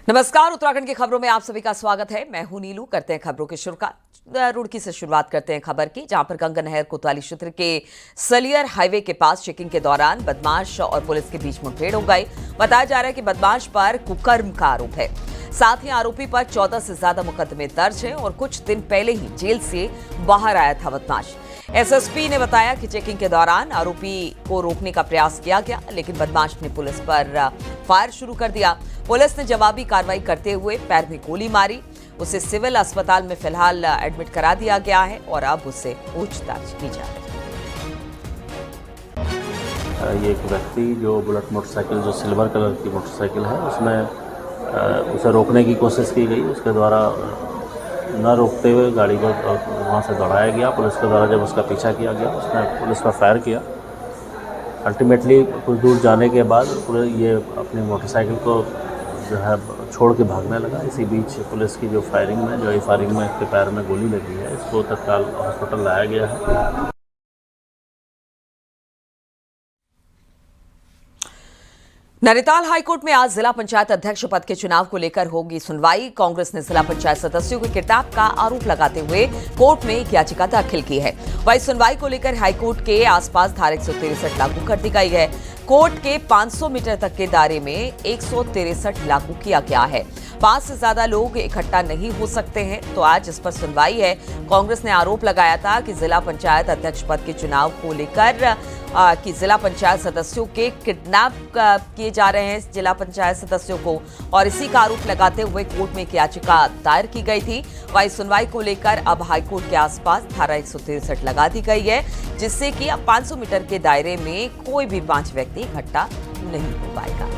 नमस्कार, उत्तराखंड की खबरों में आप सभी का स्वागत है। मैं हूं नीलू। करते हैं खबरों की शुरुआत रुड़की से शुरुआत करते हैं खबर की, जहां पर गंगा नहर कोतवाली क्षेत्र के सलियर हाईवे के पास चेकिंग के दौरान बदमाश और पुलिस के बीच मुठभेड़ हो गई। बताया जा रहा है कि बदमाश पर कुकर्म का आरोप है। साथ ही आरोपी पर 14 से ज्यादा मुकदमे दर्ज हैं और कुछ दिन पहले ही जेल से बाहर आया था बदमाश। एसएसपी ने बताया कि चेकिंग के दौरान आरोपी को रोकने का प्रयास किया गया, लेकिन बदमाश ने पुलिस पर फायर शुरू कर दिया। पुलिस ने जवाबी कार्रवाई करते हुए पैर में गोली मारी। उसे सिविल अस्पताल में फिलहाल एडमिट करा दिया गया है और अब उससे पूछताछ की जा रही है। ये एक व्यक्ति जो बुलेट मोटरसाइकिल, जो सिल्वर कलर की मोटरसाइकिल है, उसमें उसे रोकने की कोशिश की गई। उसके द्वारा न रोकते हुए गाड़ी को वहाँ से दौड़ाया गया। पुलिस के द्वारा जब उसका पीछा किया गया, उसने पुलिस पर फायर किया। अल्टीमेटली कुछ दूर जाने के बाद ये अपनी मोटरसाइकिल को जो है छोड़ के भागने लगा। इसी बीच पुलिस की जो फायरिंग में इसके पैर में गोली लगी है। इसको तत्काल हॉस्पिटल लाया गया है। नैनीताल हाईकोर्ट में आज जिला पंचायत अध्यक्ष पद के चुनाव को लेकर होगी सुनवाई। कांग्रेस ने जिला पंचायत सदस्यों के किडनैप का आरोप लगाते हुए कोर्ट में एक याचिका दाखिल की है। वहीं सुनवाई को लेकर हाईकोर्ट के आसपास धारा 163 लागू कर दी गई है। कोर्ट के 500 मीटर तक के दायरे में 163 लागू किया गया है। 5 से ज्यादा लोग इकट्ठा नहीं हो सकते हैं। तो आज इस पर सुनवाई है। कांग्रेस ने आरोप लगाया था कि जिला पंचायत अध्यक्ष पद के चुनाव को लेकर कि जिला पंचायत सदस्यों के किडनैप किए जा रहे हैं जिला पंचायत सदस्यों को, और इसी का आरोप लगाते हुए कोर्ट में एक याचिका दायर की गई थी। वहीं सुनवाई को लेकर अब हाईकोर्ट के आसपास धारा 163 लगा दी गई है, जिससे कि अब 500 मीटर के दायरे में कोई भी 5 व्यक्ति इकट्ठा नहीं हो पाएगा।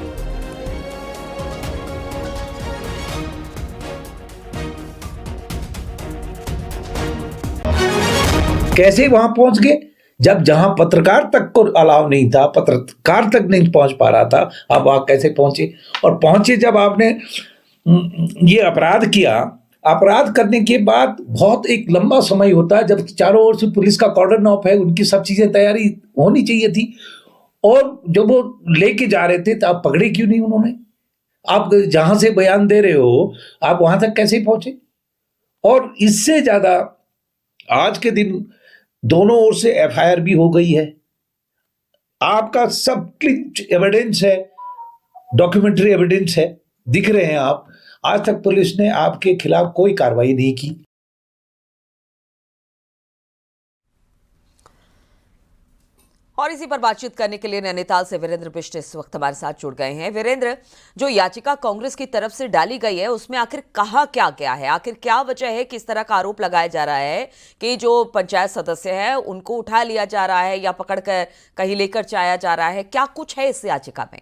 कैसे वहां पहुंच गए, जब जहां पत्रकार तक को अलाउ नहीं था, पत्रकार तक नहीं पहुंच पा रहा था, आप वहां कैसे पहुंचे? और पहुंचे जब आपने ये अपराध किया। अपराध करने के बाद बहुत एक लंबा समय होता है, जब चारों ओर से पुलिस का कॉर्डन ऑफ है, उनकी सब चीजें तैयारी होनी चाहिए थी। और जब वो लेके जा रहे थे तो आप पकड़े क्यों नहीं उन्होंने? आप जहां से बयान दे रहे हो, आप वहां तक कैसे पहुंचे? और इससे ज्यादा आज के दिन दोनों ओर से एफआईआर भी हो गई है। आपका सब क्लिंच एविडेंस है, डॉक्यूमेंट्री एविडेंस है, दिख रहे हैं आप। आज तक पुलिस ने आपके खिलाफ कोई कार्रवाई नहीं की। और इसी पर बातचीत करने के लिए नैनीताल से वीरेंद्र बिष्ट इस वक्त हमारे साथ जुड़ गए हैं। वीरेंद्र, जो याचिका कांग्रेस की तरफ से डाली गई है, उसमें आखिर कहा क्या गया है? आखिर क्या वजह है कि इस तरह का आरोप लगाया जा रहा है कि जो पंचायत सदस्य है उनको उठा लिया जा रहा है या पकड़कर कहीं लेकर जाया जा रहा है? क्या कुछ है इस याचिका में?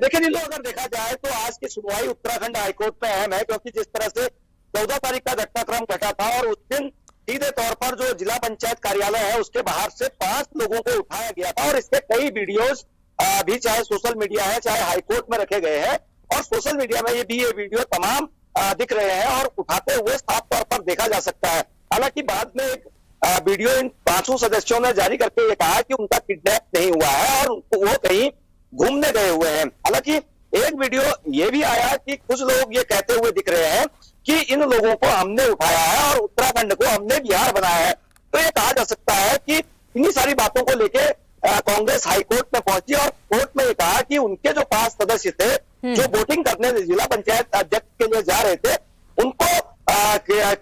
देखिए नीलू, अगर देखा जाए तो आज की सुनवाई उत्तराखंड हाईकोर्ट में अहम है, क्योंकि जिस तरह से 14 तारीख का घटनाक्रम घटा था और उस दिन सीधे तौर पर जो जिला पंचायत कार्यालय है उसके बाहर से 5 लोगों को उठाया गया था, और इसके कई वीडियोस भी चाहे सोशल मीडिया है चाहे हाईकोर्ट में रखे गए हैं, और सोशल मीडिया में ये वीडियो तमाम दिख रहे हैं और उठाते हुए साफ तौर पर देखा जा सकता है। हालांकि बाद में एक वीडियो इन 5 सदस्यों ने जारी करके ये कहा कि उनका किडनैप नहीं हुआ है और वो कहीं घूमने गए हुए हैं। हालांकि एक वीडियो ये भी आया कि कुछ लोग ये कहते हुए दिख रहे हैं कि इन लोगों को हमने उठाया है और उत्तराखंड को हमने बिहार बनाया है। तो ये कहा जा सकता है कि इन्हीं सारी बातों को लेके कांग्रेस हाईकोर्ट में पहुंची और कोर्ट में ये कहा कि उनके जो 5 सदस्य थे जो वोटिंग करने जिला पंचायत अध्यक्ष के लिए जा रहे थे, उनको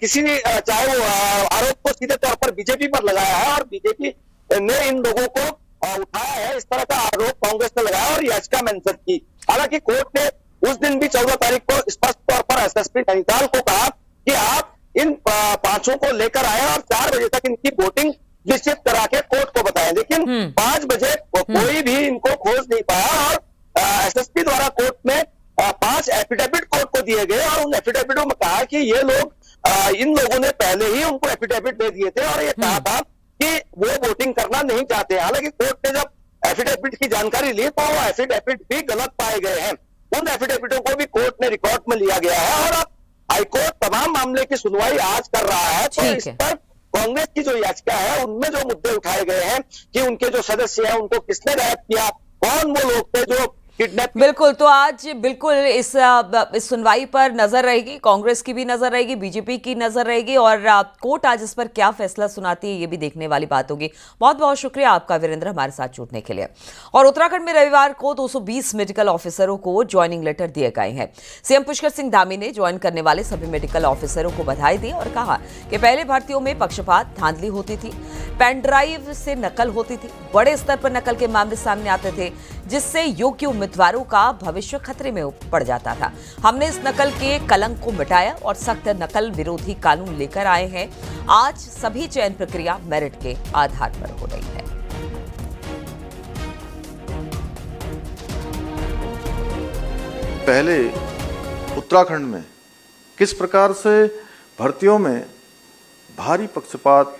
किसी चाहे वो आरोप को सीधे तौर पर बीजेपी पर लगाया है और बीजेपी ने इन लोगों को उठाया है, इस तरह का आरोप कांग्रेस ने लगाया और याचिका मेंशन की। हालांकि कोर्ट ने उस दिन भी 14 तारीख को स्पष्ट तौर पर एसएसपी नैनीताल को कहा कि आप इन 5 को लेकर आए और 4 बजे तक इनकी वोटिंग निश्चित करा के कोर्ट को बताएं। लेकिन 5 बजे कोई भी इनको खोज नहीं पाया और एसएसपी द्वारा कोर्ट में 5 एफिडेविट कोर्ट को दिए गए और उन एफिडेविटों में कहा कि ये लोग इन लोगों ने पहले ही उनको एफिडेविट दे दिए थे और ये कहा था कि वो वोटिंग करना नहीं चाहते। हालांकि कोर्ट ने जब एफिडेविट की जानकारी ली तो वो एफिडेविट भी गलत पाए गए हैं। उन एफिडेविटों को भी कोर्ट ने रिकॉर्ड में लिया गया है और अब हाईकोर्ट तमाम मामले की सुनवाई आज कर रहा है। तो इस पर कांग्रेस की जो याचिका है उनमें जो मुद्दे उठाए गए हैं कि उनके जो सदस्य हैं उनको किसने गायब किया, कौन वो लोग थे जो किडनैप। बिल्कुल, तो आज बिल्कुल इस सुनवाई पर नजर रहेगी, कांग्रेस की भी नजर रहेगी, बीजेपी की नजर रहेगी और कोर्ट आज इस पर क्या फैसला सुनाती है ये भी देखने वाली बात होगी। बहुत बहुत शुक्रिया आपका वीरेंद्र हमारे साथ जुड़ने के लिए। और उत्तराखंड में रविवार को 220 मेडिकल ऑफिसरों को ज्वाइनिंग लेटर दिए गए हैं। सीएम पुष्कर सिंह धामी ने ज्वाइन करने वाले सभी मेडिकल ऑफिसरों को बधाई दी और कहा कि पहले भर्तियों में पक्षपात, धांधली होती थी, पेन ड्राइव से नकल होती थी, बड़े स्तर पर नकल के मामले सामने आते थे जिससे योग्य उम्मीदवारों का भविष्य खतरे में पड़ जाता था। हमने इस नकल के कलंक को मिटाया और सख्त नकल विरोधी कानून लेकर आए हैं। आज सभी चयन प्रक्रिया मेरिट के आधार पर हो रही है। पहले उत्तराखंड में किस प्रकार से भर्तियों में भारी पक्षपात,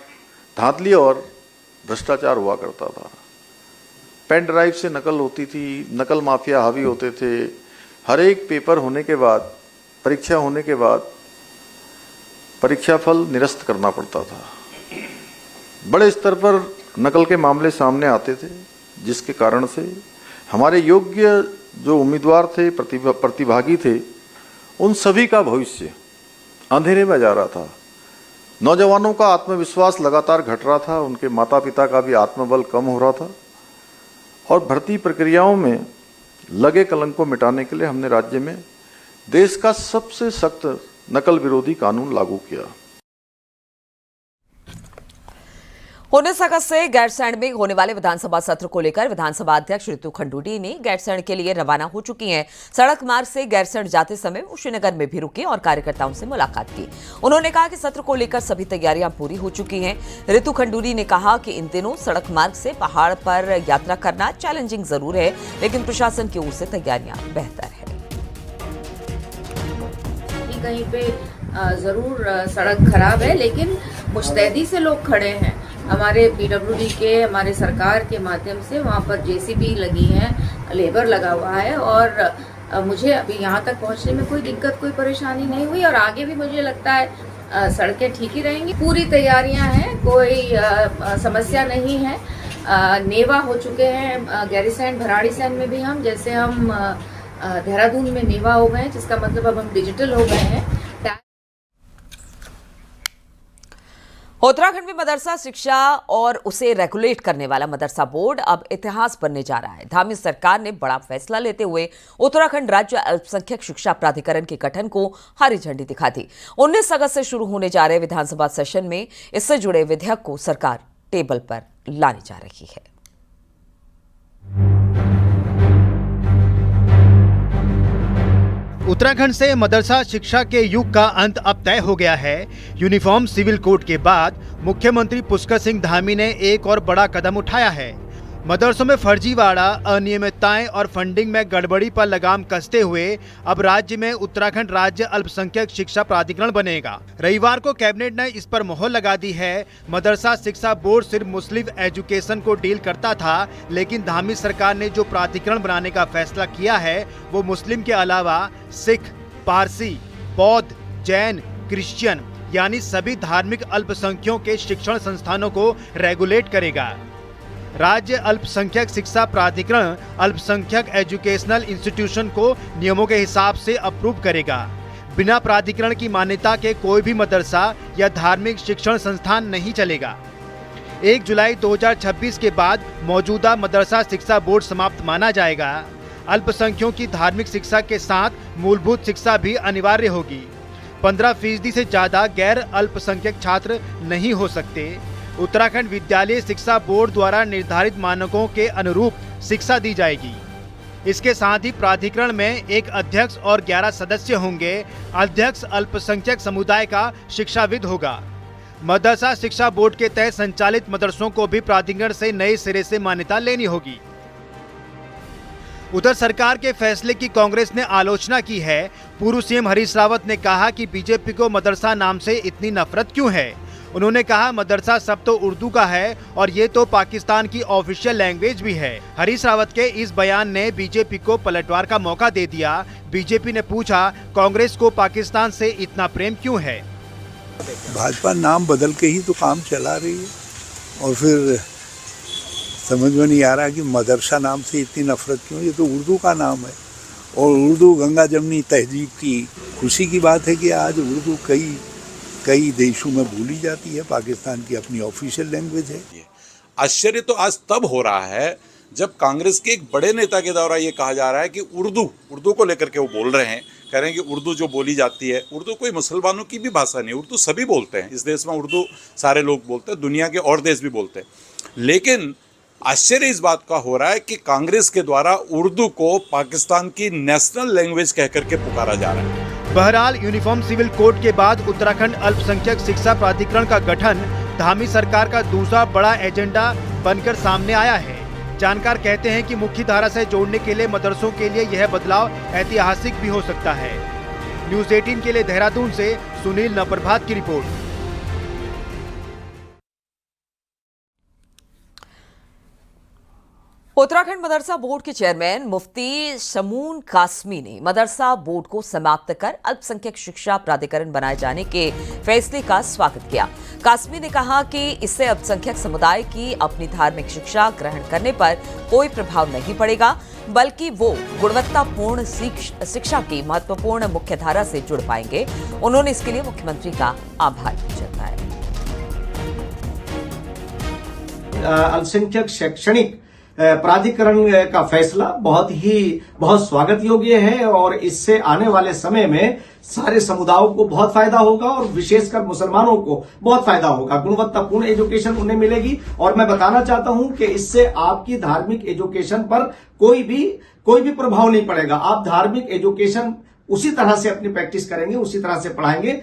धांधली और भ्रष्टाचार हुआ करता था। पेन ड्राइव से नकल होती थी, नकल माफिया हावी होते थे। हर एक पेपर होने के बाद, परीक्षा होने के बाद परीक्षा फल निरस्त करना पड़ता था। बड़े स्तर पर नकल के मामले सामने आते थे जिसके कारण से हमारे योग्य जो उम्मीदवार थे, प्रतिभागी थे, उन सभी का भविष्य अंधेरे में जा रहा था। नौजवानों का आत्मविश्वास लगातार घट रहा था, उनके माता पिता का भी आत्मबल कम हो रहा था और भर्ती प्रक्रियाओं में लगे कलंक को मिटाने के लिए हमने राज्य में देश का सबसे सख्त नकल विरोधी कानून लागू किया। 19 अगस्त से गैरसैंण में होने वाले विधानसभा सत्र को लेकर विधानसभा अध्यक्ष ऋतु खंडूड़ी ने गैरसैंण के लिए रवाना हो चुकी हैं। सड़क मार्ग से गैरसैंण जाते समय वो श्रीनगर में भी रुकी और कार्यकर्ताओं से मुलाकात की। उन्होंने कहा कि सत्र को लेकर सभी तैयारियां पूरी हो चुकी हैं। ऋतु खंडूड़ी ने कहा कि इन दिनों सड़क मार्ग से पहाड़ पर यात्रा करना चैलेंजिंग जरूर है, लेकिन प्रशासन की ओर से तैयारियां बेहतर है। कहीं पे जरूर सड़क खराब है, लेकिन मुस्तैदी से लोग खड़े हैं। हमारे पीडब्ल्यूडी के, हमारे सरकार के माध्यम से वहाँ पर जेसीबी लगी है, लेबर लगा हुआ है और मुझे अभी यहाँ तक पहुँचने में कोई दिक्कत, कोई परेशानी नहीं हुई और आगे भी मुझे लगता है सड़कें ठीक ही रहेंगी। पूरी तैयारियाँ हैं, कोई समस्या नहीं है। नेवा हो चुके हैं गैरीसैंण, भराड़ीसैंण में भी हम, जैसे हम देहरादून में नेवा हो गए, जिसका मतलब अब हम डिजिटल हो गए हैं। उत्तराखंड में मदरसा शिक्षा और उसे रेगुलेट करने वाला मदरसा बोर्ड अब इतिहास बनने जा रहा है। धामी सरकार ने बड़ा फैसला लेते हुए उत्तराखंड राज्य अल्पसंख्यक शिक्षा प्राधिकरण के गठन को हरी झंडी दिखा दी। 19 अगस्त से शुरू होने जा रहे विधानसभा सेशन में इससे जुड़े विधेयक को सरकार टेबल पर लाने जा रही है। उत्तराखंड से मदरसा शिक्षा के युग का अंत अब तय हो गया है। यूनिफॉर्म सिविल कोड के बाद मुख्यमंत्री पुष्कर सिंह धामी ने एक और बड़ा कदम उठाया है। मदरसों में फर्जीवाड़ा, अनियमितताएं और फंडिंग में गड़बड़ी पर लगाम कसते हुए अब राज्य में उत्तराखंड राज्य अल्पसंख्यक शिक्षा प्राधिकरण बनेगा। रविवार को कैबिनेट ने इस पर मोहर लगा दी है। मदरसा शिक्षा बोर्ड सिर्फ मुस्लिम एजुकेशन को डील करता था, लेकिन धामी सरकार ने जो प्राधिकरण बनाने का फैसला किया है वो मुस्लिम के अलावा सिख, पारसी, बौद्ध, जैन, क्रिश्चियन यानी सभी धार्मिक अल्पसंख्यकों के शिक्षण संस्थानों को रेगुलेट करेगा। राज्य अल्पसंख्यक शिक्षा प्राधिकरण अल्पसंख्यक एजुकेशनल इंस्टीट्यूशन को नियमों के हिसाब से अप्रूव करेगा। बिना प्राधिकरण की मान्यता के कोई भी मदरसा या धार्मिक शिक्षण संस्थान नहीं चलेगा। 1 जुलाई 2026 के बाद मौजूदा मदरसा शिक्षा बोर्ड समाप्त माना जाएगा। अल्पसंख्यकों की धार्मिक शिक्षा के साथ मूलभूत शिक्षा भी अनिवार्य होगी। 15% से ज्यादा गैर अल्पसंख्यक छात्र नहीं हो सकते। उत्तराखंड विद्यालय शिक्षा बोर्ड द्वारा निर्धारित मानकों के अनुरूप शिक्षा दी जाएगी। इसके साथ ही प्राधिकरण में एक अध्यक्ष और 11 सदस्य होंगे। अध्यक्ष अल्पसंख्यक समुदाय का शिक्षाविद होगा। मदरसा शिक्षा बोर्ड के तहत संचालित मदरसों को भी प्राधिकरण से नए सिरे से मान्यता लेनी होगी। उधर सरकार के फैसले की कांग्रेस ने आलोचना की है। पूर्व सीएम हरीश रावत ने कहा कि बीजेपी को मदरसा नाम से इतनी नफरत क्यों है। उन्होंने कहा मदरसा सब तो उर्दू का है और ये तो पाकिस्तान की ऑफिशियल लैंग्वेज भी है। हरीश रावत के इस बयान ने बीजेपी को पलटवार का मौका दे दिया। बीजेपी ने पूछा कांग्रेस को पाकिस्तान से इतना प्रेम क्यों है। भाजपा नाम बदल के ही तो काम चला रही है और फिर समझ में नहीं आ रहा कि मदरसा नाम से इतनी नफरत क्यों। ये तो उर्दू का नाम है और उर्दू गंगा जमनी तहजीब की खुशी की बात है कि आज उर्दू कई देशों में भूली जाती है। पाकिस्तान की अपनी ऑफिशियल लैंग्वेज है। आश्चर्य तो आज तब हो रहा है जब कांग्रेस के एक बड़े नेता के द्वारा ये कहा जा रहा है कि उर्दू को लेकर के वो बोल रहे हैं, कह रहे हैं कि उर्दू जो बोली जाती है, उर्दू कोई मुसलमानों की भी भाषा नहीं, उर्दू सभी बोलते हैं। इस देश में उर्दू सारे लोग बोलते हैं, दुनिया के और देश भी बोलते हैं। लेकिन आश्चर्य इस बात का हो रहा है कि कांग्रेस के द्वारा उर्दू को पाकिस्तान की नेशनल लैंग्वेज कह करके पुकारा जा रहा है। बहरहाल यूनिफॉर्म सिविल कोड के बाद उत्तराखंड अल्पसंख्यक शिक्षा प्राधिकरण का गठन धामी सरकार का दूसरा बड़ा एजेंडा बनकर सामने आया है। जानकार कहते हैं कि मुख्य धारा से जोड़ने के लिए मदरसों के लिए यह बदलाव ऐतिहासिक भी हो सकता है। न्यूज़ 18 के लिए देहरादून से सुनील नवप्रभात की रिपोर्ट। उत्तराखंड मदरसा बोर्ड के चेयरमैन मुफ्ती शमून कासमी ने मदरसा बोर्ड को समाप्त कर अल्पसंख्यक शिक्षा प्राधिकरण बनाए जाने के फैसले का स्वागत किया। कासमी ने कहा कि इससे अल्पसंख्यक समुदाय की अपनी धार्मिक शिक्षा ग्रहण करने पर कोई प्रभाव नहीं पड़ेगा, बल्कि वो गुणवत्तापूर्ण शिक्षा की महत्वपूर्ण मुख्यधारा से जुड़ पाएंगे। उन्होंने इसके लिए मुख्यमंत्री का आभार जताया। अल्पसंख्यक शैक्षणिक प्राधिकरण का फैसला बहुत स्वागत योग्य है और इससे आने वाले समय में सारे समुदायों को बहुत फायदा होगा और विशेषकर मुसलमानों को बहुत फायदा होगा। गुणवत्तापूर्ण एजुकेशन उन्हें मिलेगी और मैं बताना चाहता हूं कि इससे आपकी धार्मिक एजुकेशन पर कोई भी प्रभाव नहीं पड़ेगा। आप धार्मिक एजुकेशन उसी तरह से अपनी प्रैक्टिस करेंगे, उसी तरह से पढ़ाएंगे।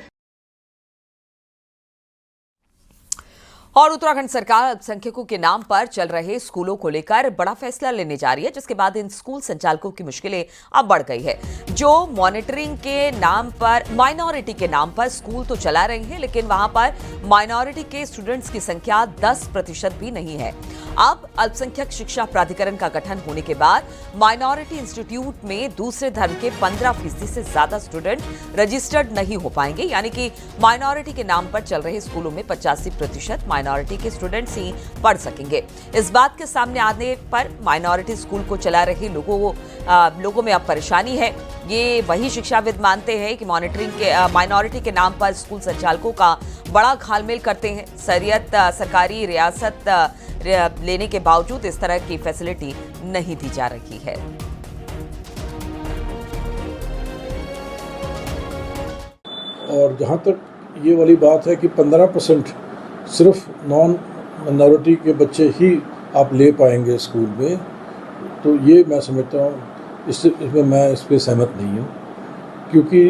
और उत्तराखंड सरकार अल्पसंख्यकों के नाम पर चल रहे स्कूलों को लेकर बड़ा फैसला लेने जा रही है, जिसके बाद इन स्कूल संचालकों की मुश्किलें अब बढ़ गई है। जो मॉनिटरिंग के नाम पर, माइनॉरिटी के नाम पर स्कूल तो चला रहे हैं, लेकिन वहां पर माइनॉरिटी के स्टूडेंट्स की संख्या 10% भी नहीं है। अब अल्पसंख्यक शिक्षा प्राधिकरण का गठन होने के बाद माइनॉरिटी इंस्टीट्यूट में दूसरे धर्म के 15% से ज्यादा स्टूडेंट रजिस्टर्ड नहीं हो पाएंगे, यानी कि माइनॉरिटी के नाम पर चल रहे स्कूलों में 85% माइनॉरिटी के स्टूडेंट्स ही पढ़ सकेंगे। इस बात के सामने आने पर माइनॉरिटी स्कूल को चला रहे लोगों में अब परेशानी है। ये वही शिक्षाविद मानते हैं कि माइनॉरिटी के नाम पर स्कूल संचालकों का बड़ा घालमेल करते हैं। शरीयत सरकारी रियासत लेने के बावजूद इस तरह की फैसिलिटी नहीं दी जा रही है। और जहाँ तक ये वाली बात है कि 15% सिर्फ नॉन माइनॉरिटी के बच्चे ही आप ले पाएंगे स्कूल में, तो ये मैं समझता हूँ इसमें मैं इस पर सहमत नहीं हूँ, क्योंकि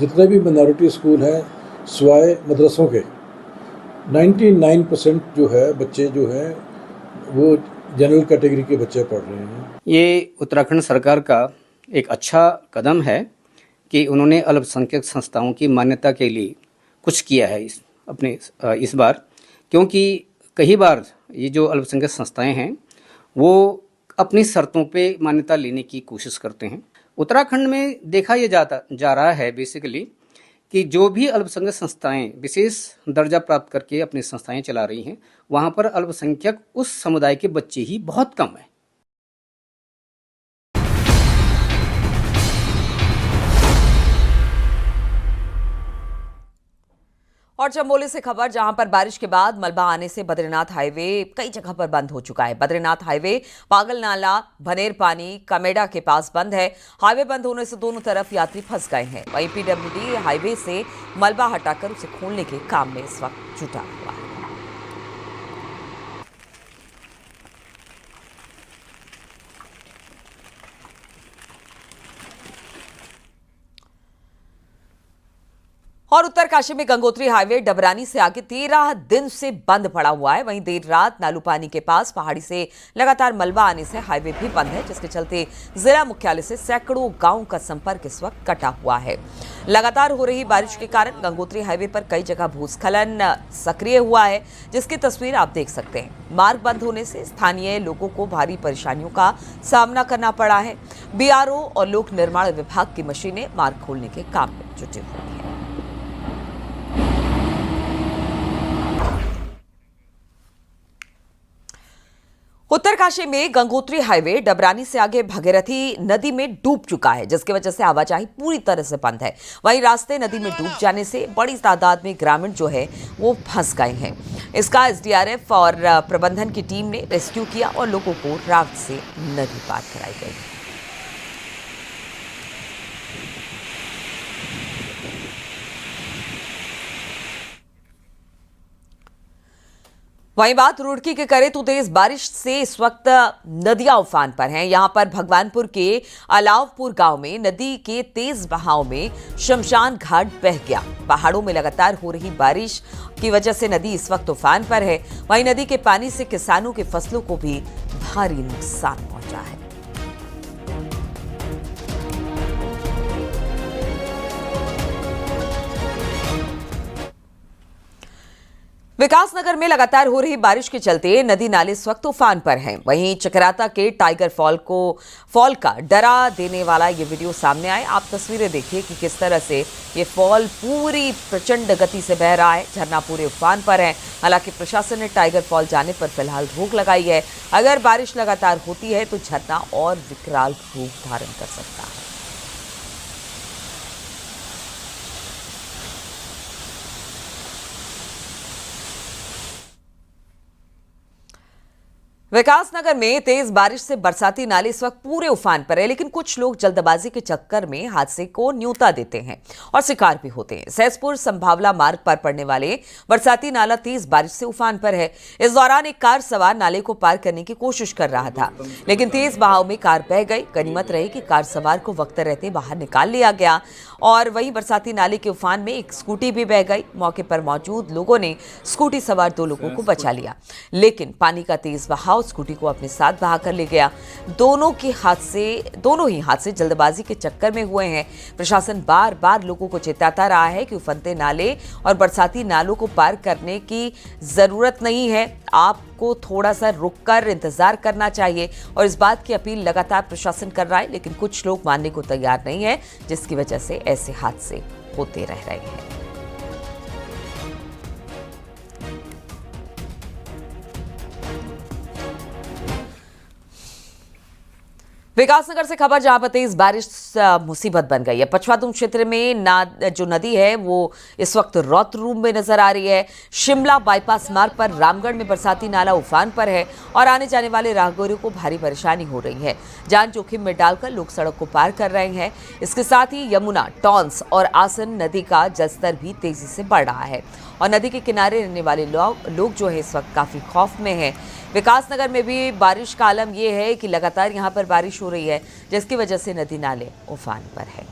जितने भी माइनॉरिटी स्कूल हैं सिवाय मदरसों के 99% जो है बच्चे जो हैं वो जनरल कैटेगरी के बच्चे पढ़ रहे हैं। ये उत्तराखंड सरकार का एक अच्छा कदम है कि उन्होंने अल्पसंख्यक संस्थाओं की मान्यता के लिए कुछ किया है इस बार, क्योंकि कई बार ये जो अल्पसंख्यक संस्थाएं हैं वो अपनी शर्तों पे मान्यता लेने की कोशिश करते हैं। उत्तराखंड में देखा ये जा रहा है बेसिकली कि जो भी अल्पसंख्यक संस्थाएं विशेष दर्जा प्राप्त करके अपनी संस्थाएं चला रही हैं, वहाँ पर अल्पसंख्यक उस समुदाय के बच्चे ही बहुत कम है। और चमोली से खबर, जहां पर बारिश के बाद मलबा आने से बद्रीनाथ हाईवे कई जगह पर बंद हो चुका है। बद्रीनाथ हाईवे पागल नाला भनेर पानी कमेडा के पास बंद है। हाईवे बंद होने से दोनों तरफ यात्री फंस गए हैं। वहीं पीडब्ल्यूडी हाईवे से मलबा हटाकर उसे खोलने के काम में इस वक्त जुटा हुआ है। और उत्तरकाशी में गंगोत्री हाईवे डबरानी से आगे 13 दिन से बंद पड़ा हुआ है। वहीं देर रात नालूपानी के पास पहाड़ी से लगातार मलबा आने से हाईवे भी बंद है, जिसके चलते जिला मुख्यालय से सैकड़ों गांवों का संपर्क इस वक्त कटा हुआ है। लगातार हो रही बारिश के कारण गंगोत्री हाईवे पर कई जगह भूस्खलन सक्रिय हुआ है, जिसकी तस्वीर आप देख सकते हैं। मार्ग बंद होने से स्थानीय लोगों को भारी परेशानियों का सामना करना पड़ा है। बीआरओ और लोक निर्माण विभाग की मशीनें मार्ग खोलने के काम में जुटी हुई हैं। उत्तरकाशी में गंगोत्री हाईवे डबरानी से आगे भगीरथी नदी में डूब चुका है, जिसकी वजह से आवाजाही पूरी तरह से बंद है। वहीं रास्ते नदी में डूब जाने से बड़ी तादाद में ग्रामीण जो है वो फंस गए हैं। इसका एसडीआरएफ और प्रबंधन की टीम ने रेस्क्यू किया और लोगों को राफ्ट से नदी पार कराई गई। वहीं बात रुड़की के करें तो तेज बारिश से इस वक्त नदियां उफान पर हैं। यहां पर भगवानपुर के अलावपुर गांव में नदी के तेज बहाव में शमशान घाट बह गया। पहाड़ों में लगातार हो रही बारिश की वजह से नदी इस वक्त उफान पर है। वहीं नदी के पानी से किसानों की फसलों को भी भारी नुकसान पहुंचा है। विकासनगर में लगातार हो रही बारिश के चलते नदी नाले इस वक्त उफान पर हैं। वहीं चकराता के टाइगर फॉल का डरा देने वाला ये वीडियो सामने आए। आप तस्वीरें देखिए कि किस तरह से ये फॉल पूरी प्रचंड गति से बह रहा है। झरना पूरे उफान पर है। हालांकि प्रशासन ने टाइगर फॉल जाने पर फिलहाल रोक लगाई है। अगर बारिश लगातार होती है तो झरना और विकराल रूप धारण कर सकता है। विकासनगर में तेज बारिश से बरसाती नाले इस वक्त पूरे उफान पर है, लेकिन कुछ लोग जल्दबाजी के चक्कर में हादसे को न्योता देते हैं और शिकार भी होते हैं। सहसपुर संभावला मार्ग पर पड़ने वाले बरसाती नाला तेज बारिश से उफान पर है। इस दौरान एक कार सवार नाले को पार करने की कोशिश कर रहा था, लेकिन तेज बहाव में कार बह गई। गनीमत रही कि कार सवार को वक्त रहते बाहर निकाल लिया गया। और वहीं बरसाती नाले के उफान में एक स्कूटी भी बह गई। मौके पर मौजूद लोगों ने स्कूटी सवार 2 लोगों को बचा लिया, लेकिन पानी का तेज बहाव स्कूटी को अपने साथ बहा कर ले गया। दोनों ही हादसे जल्दबाजी के चक्कर में हुए हैं। प्रशासन बार बार लोगों को चेताता रहा है कि उफनते नाले और बरसाती नालों को पार करने की जरूरत नहीं है। आपको थोड़ा सा रुककर इंतजार करना चाहिए और इस बात की अपील लगातार प्रशासन कर रहा है, लेकिन कुछ लोग मानने को तैयार नहीं है, जिसकी वजह से ऐसे हादसे होते रह रहे हैं। विकासनगर से खबर, जहां पर तेज बारिश मुसीबत बन गई है। पचवादुम क्षेत्र में जो नदी है वो इस वक्त रौद्र रूप में नजर आ रही है। शिमला बाईपास मार्ग पर रामगढ़ में बरसाती नाला उफान पर है और आने जाने वाले राहगीरों को भारी परेशानी हो रही है। जान जोखिम में डालकर लोग सड़क को पार कर रहे हैं। इसके साथ ही यमुना, टॉन्स और आसन नदी का जलस्तर भी तेजी से बढ़ रहा है और नदी के किनारे रहने वाले लोग जो है इस वक्त काफी खौफ में हैं। विकासनगर में भी बारिश का आलम यह है कि लगातार यहां पर बारिश हो रही है, जिसकी वजह से नदी नाले उफान पर है।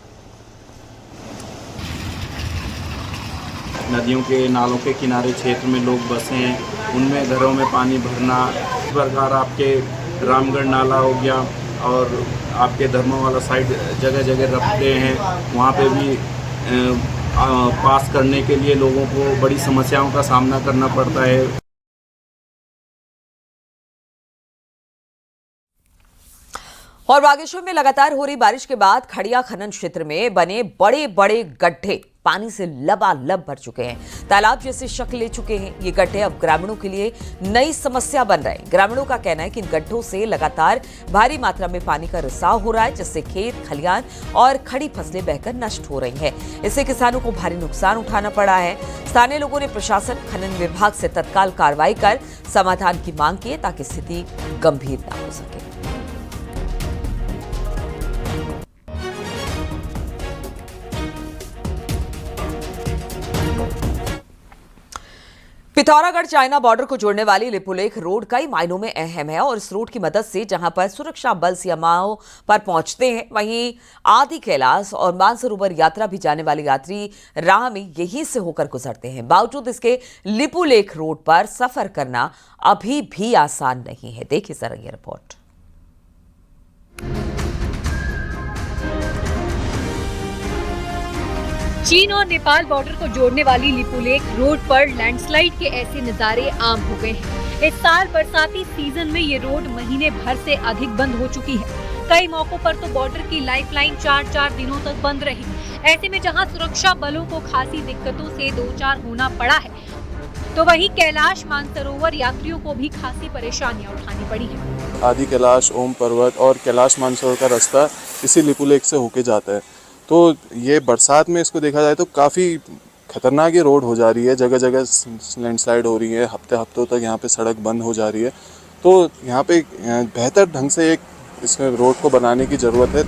नदियों के नालों के किनारे क्षेत्र में लोग बसे हैं, उनमें घरों में पानी भरना। इस प्रकार आपके रामगढ़ नाला हो गया और आपके धर्मवाला साइड जगह जगह रपटे हैं, वहाँ पे भी पास करने के लिए लोगों को बड़ी समस्याओं का सामना करना पड़ता है। और बागेश्वर में लगातार हो रही बारिश के बाद खड़िया खनन क्षेत्र में बने बड़े बड़े गड्ढे पानी से लबालब भर चुके हैं। तालाब जैसे शक्ल ले चुके हैं। ये गड्ढे अब ग्रामीणों के लिए नई समस्या बन रहे हैं। ग्रामीणों का कहना है कि इन गड्ढों से लगातार भारी मात्रा में पानी का रिसाव हो रहा है, जिससे खेत खलिहान और खड़ी फसलें बहकर नष्ट हो रही हैं। इससे किसानों को भारी नुकसान उठाना पड़ा है। स्थानीय लोगों ने प्रशासन, खनन विभाग से तत्काल कार्रवाई कर समाधान की मांग की है, ताकि स्थिति गंभीर न हो सके। पिथौरागढ़ चाइना बॉर्डर को जोड़ने वाली लिपुलेख रोड कई मायनों में अहम है और इस रोड की मदद से जहां पर सुरक्षा बल सीमाओं पर पहुंचते हैं, वहीं आदि कैलाश और मानसरोवर यात्रा भी जाने वाले यात्री राह में यहीं से होकर गुजरते हैं। बावजूद इसके लिपुलेख रोड पर सफर करना अभी भी आसान नहीं है। देखिए जरा ये रिपोर्ट। चीन और नेपाल बॉर्डर को जोड़ने वाली लिपुलेख रोड पर लैंडस्लाइड के ऐसे नजारे आम हो गए हैं। इस साल बरसाती सीजन में ये रोड महीने भर से अधिक बंद हो चुकी है। कई मौकों पर तो बॉर्डर की लाइफलाइन 4-4 दिनों तक बंद रही। ऐसे में जहां सुरक्षा बलों को खासी दिक्कतों से दो चार होना पड़ा है, तो वहीं कैलाश मानसरोवर यात्रियों को भी खासी परेशानियां उठानी पड़ी है। आदि कैलाश, ओम पर्वत और कैलाश मानसरोवर का रास्ता इसी लिपुलेख से होके जाता है। तो ये बरसात में इसको देखा जाए तो काफ़ी खतरनाक ये रोड हो जा रही है, जगह जगह लैंडस्लाइड हो रही है, हफ्तों तक यहाँ पे सड़क बंद हो जा रही है। तो यहाँ पे बेहतर ढंग से एक इस रोड को बनाने की जरूरत है।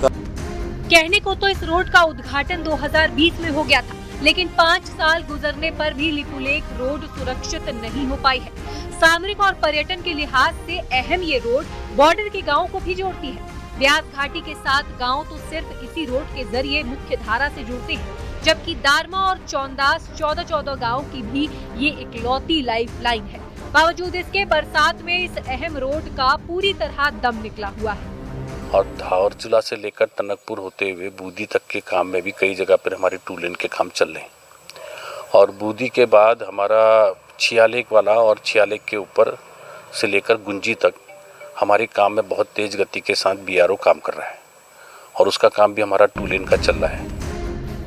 कहने को तो इस रोड का उद्घाटन 2020 में हो गया था, लेकिन 5 साल गुजरने पर भी लिपुलेख रोड सुरक्षित नहीं हो पाई है। सामरिक और पर्यटन के लिहाज से अहम ये रोड बॉर्डर के गाँव को भी जोड़ती है। ब्यास घाटी के 7 गांव तो सिर्फ इसी रोड के जरिए मुख्य धारा से जुड़ते हैं, जबकि दारमा और चौंदास 14 गांव की भी ये इकलौती लाइफलाइन है। बावजूद इसके बरसात में इस अहम रोड का पूरी तरह दम निकला हुआ है। और धार जिला से लेकर टनकपुर होते हुए बूंदी तक के काम में भी कई जगह पर हमारे 2 लेन के काम चल रहे हैं। और बूंदी के बाद हमारा छियालेक वाला और छियालेक के ऊपर से लेकर गुंजी तक हमारे काम में बहुत तेज गति के साथ BRO काम कर रहा है और उसका काम भी हमारा 2 लेन का चल रहा है।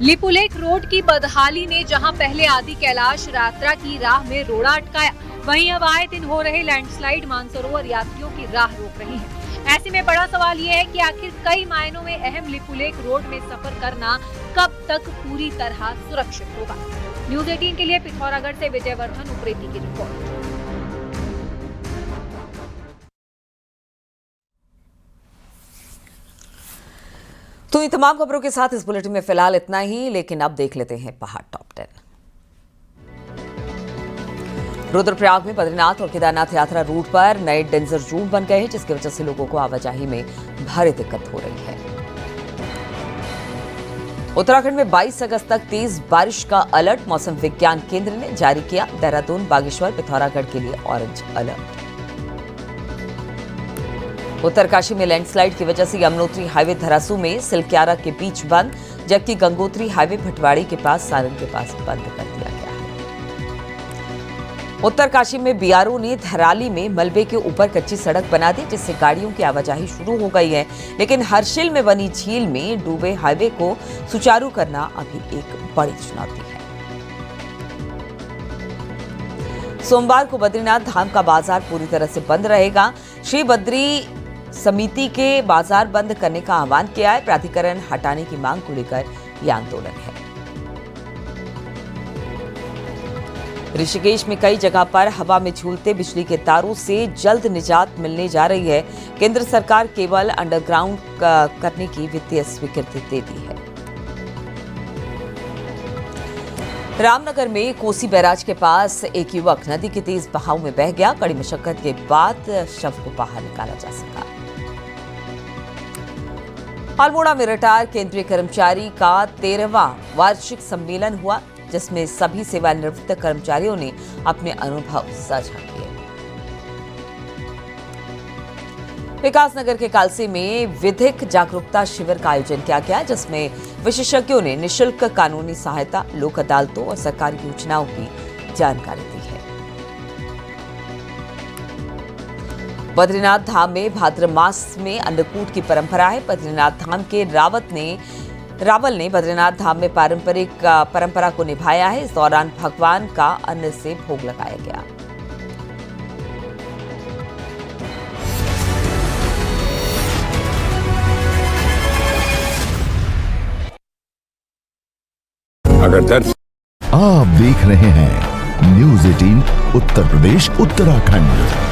लिपुलेख रोड की बदहाली ने जहां पहले आदि कैलाश यात्रा की राह में रोड़ा अटकाया, वहीं अब आए दिन हो रहे लैंडस्लाइड मानसरोवर यात्रियों की राह रोक रही है। ऐसे में बड़ा सवाल ये है कि आखिर कई मायनों में अहम लिपुलेख रोड में सफर करना कब तक पूरी तरह सुरक्षित होगा। न्यूज़ 18 के लिए पिथौरागढ़ से विजयवर्धन उप्रेती की रिपोर्ट। तो ये तमाम खबरों के साथ इस बुलेटिन में फिलहाल इतना ही, लेकिन अब देख लेते हैं पहाड़ टॉप 10। रुद्रप्रयाग में बद्रीनाथ और केदारनाथ यात्रा रूट पर नए डेंजर जोन बन गए हैं, जिसकी वजह से लोगों को आवाजाही में भारी दिक्कत हो रही है। उत्तराखंड में 22 अगस्त तक तेज बारिश का अलर्ट मौसम विज्ञान केंद्र ने जारी किया। देहरादून, बागेश्वर, पिथौरागढ़ के लिए ऑरेंज अलर्ट। उत्तरकाशी में लैंडस्लाइड की वजह से यमुनोत्री हाईवे धरासू में सिलक्यारा के बीच बंद, जबकि गंगोत्री हाईवे भटवाड़ी के पास सारंग के पास बंद कर दिया गया है। उत्तरकाशी में BRO ने धराली में मलबे के ऊपर कच्ची सड़क बना दी, जिससे गाड़ियों की आवाजाही शुरू हो गई है, लेकिन हर्षिल में बनी झील में डूबे हाईवे को सुचारू करना अभी एक बड़ी चुनौती है। सोमवार को बद्रीनाथ धाम का बाजार पूरी तरह से बंद रहेगा। श्री बद्री समिति के बाजार बंद करने का आह्वान किया है। प्राधिकरण हटाने की मांग को लेकर यह आंदोलन है। ऋषिकेश में कई जगह पर हवा में झूलते बिजली के तारों से जल्द निजात मिलने जा रही है। केंद्र सरकार केवल अंडरग्राउंड करने की वित्तीय स्वीकृति दे दी है। रामनगर में कोसी बैराज के पास एक युवक नदी के तेज बहाव में बह गया। कड़ी मशक्कत के बाद शव को बाहर निकाला जा सका। अल्मोड़ा में रिटायर केंद्रीय कर्मचारी का 13वां वार्षिक सम्मेलन हुआ, जिसमें सभी सेवानिवृत्त कर्मचारियों ने अपने अनुभव साझा किए। विकासनगर के कालसी में विधिक जागरूकता शिविर का आयोजन किया गया, जिसमें विशेषज्ञों ने निःशुल्क कानूनी सहायता, लोक अदालतों और सरकारी योजनाओं की जानकारी दी है। बद्रीनाथ धाम में भाद्र मास में अन्नकूट की परंपरा है। बद्रीनाथ धाम के रावल ने बद्रीनाथ धाम में पारंपरिक परंपरा को निभाया है। इस दौरान भगवान का अन्न से भोग लगाया गया। आप देख रहे हैं न्यूज़ 18 उत्तर प्रदेश उत्तराखंड।